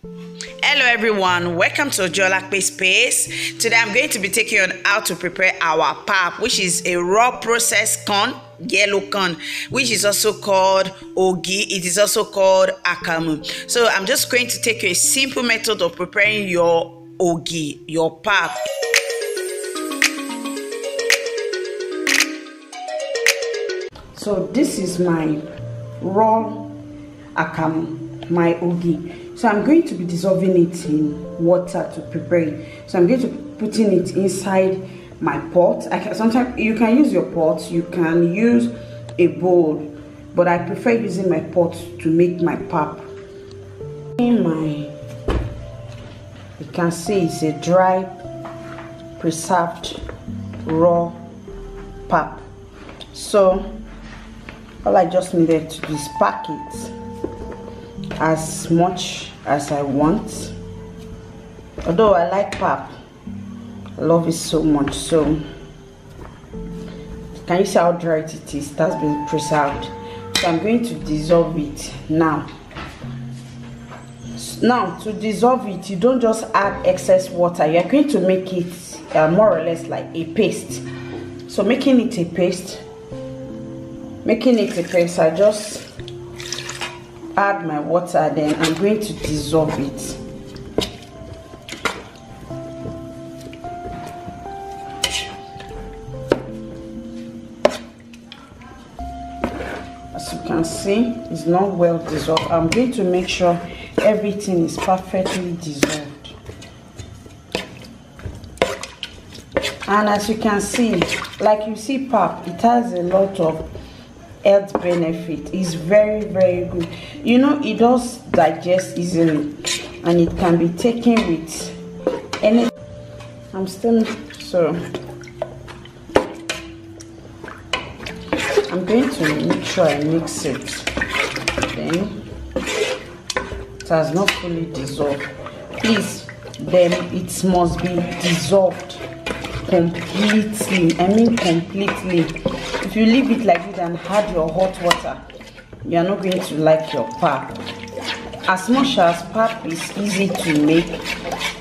Hello everyone, welcome to Ojuolape Space. Today I'm going to be taking you on how to prepare our PAP, which is a raw processed corn, yellow corn, which is also called ogi. It is also called Akamu. So I'm just going to take you a simple method of preparing your ogi, your PAP. So this is my raw Akamu, my ogi. So I'm going to be dissolving it in water to prepare it. So I'm going to be putting it inside my pot. Sometimes you can use your pot, you can use a bowl, but I prefer using my pot to make my pap. You can see it's a dry, preserved, raw pap. So all I just needed to do is pack it as much as I want. Although I like pap, I love it so much. So can you see how dry it is? That's been preserved. So I'm going to dissolve it now. Now to dissolve it, you don't just add excess water. You're going to make it more or less like a paste. So making it a paste, I just add my water, then I'm going to dissolve it. As you can see, it's not well dissolved. I'm going to make sure everything is perfectly dissolved. And as you can see, like you see pap, it has a lot of health benefit. Is very good. You know, it does digest easily and it can be taken with any. So I'm going to make sure I mix it. Then it has not fully dissolved. Please, then it must be dissolved completely. I mean completely. If you leave it like this and add your hot water, you are not going to like your pap. As much as pap is easy to make,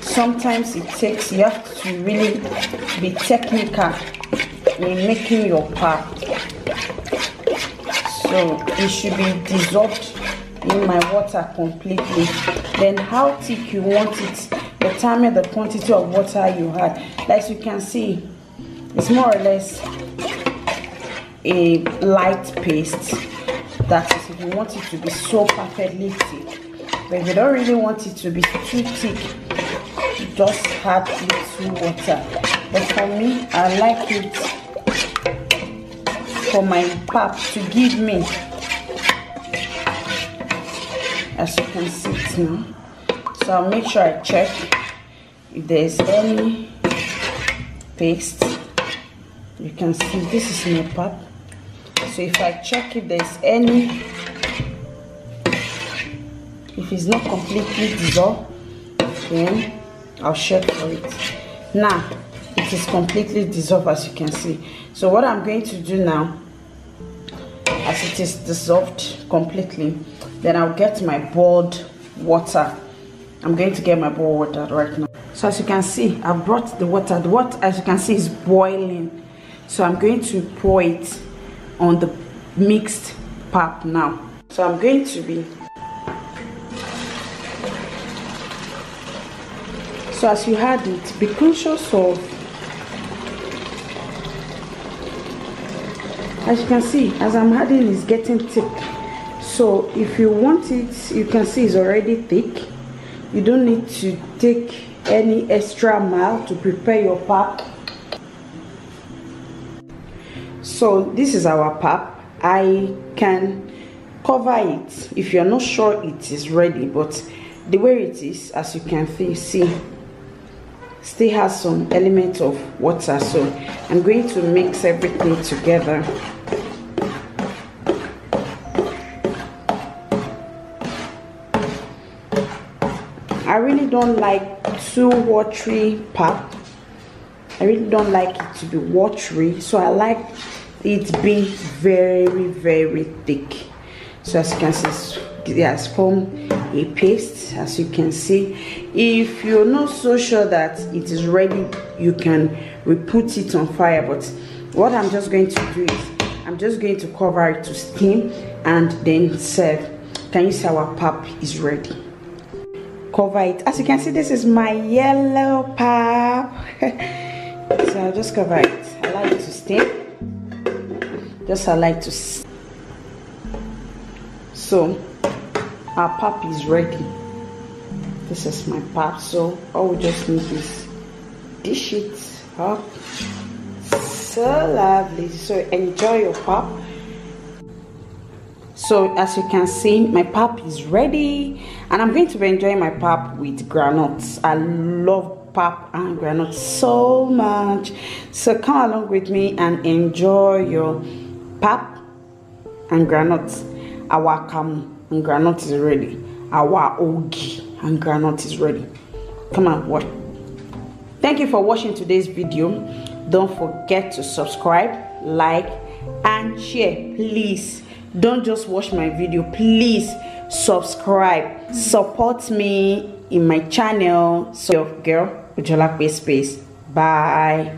sometimes you have to really be technical in making your pap. So it should be dissolved in my water completely. Then how thick you want it, determine the quantity of water you add. Like you can see, it's more or less a light paste. That is, if you want it to be so perfectly thick. But if you don't really want it to be too thick, just add little water. But for me, I like it for my pap to give me, as you can see it now. So I'll make sure I check if there's any paste. You can see this is my pap. So if I check if there's any, if it's not completely dissolved, then I'll check for it. Now it is completely dissolved, as you can see. So what I'm going to do now, as it is dissolved completely, then I'll get my boiled water. I'm going to get my boiled water right now. So as you can see, I brought the water. The water, as you can see, is boiling. So I'm going to pour it on the mixed pap now. So I'm going to be, so as you add it, be conscious of, as you can see, as I'm adding, it's getting thick. So if you want it, you can see it's already thick. You don't need to take any extra mile to prepare your pap. So this is our pap. I can cover it if you're not sure it is ready, but the way it is, as you can see, still has some element of water. So I'm going to mix everything together. I really don't like too watery pap. I really don't like it to be watery, so I like it being very thick. So as you can see, it's it has formed a paste, as you can see. If you're not so sure that it is ready, you can re-put it on fire, but what I'm just going to do is I'm just going to cover it to steam and then serve. Can you see our pap is ready? Cover it. As you can see, this is my yellow pap. So I'll just cover it. I like to steam. I like to. So our pap is ready. This is my pap. So all we just need is dish it up. So lovely. So enjoy your pap. So as you can see, my pap is ready, and I'm going to be enjoying my pap with groundnuts. I love pap and groundnuts so much. So come along with me and enjoy your pap and groundnuts. Our Akamu and groundnut is ready. Our ogi and groundnut is ready. Come on, watch. Thank you for watching today's video. Don't forget to subscribe, like, and share. Please don't just watch my video. Please subscribe. Support me in my channel. So your girl Ojuolape space. Bye.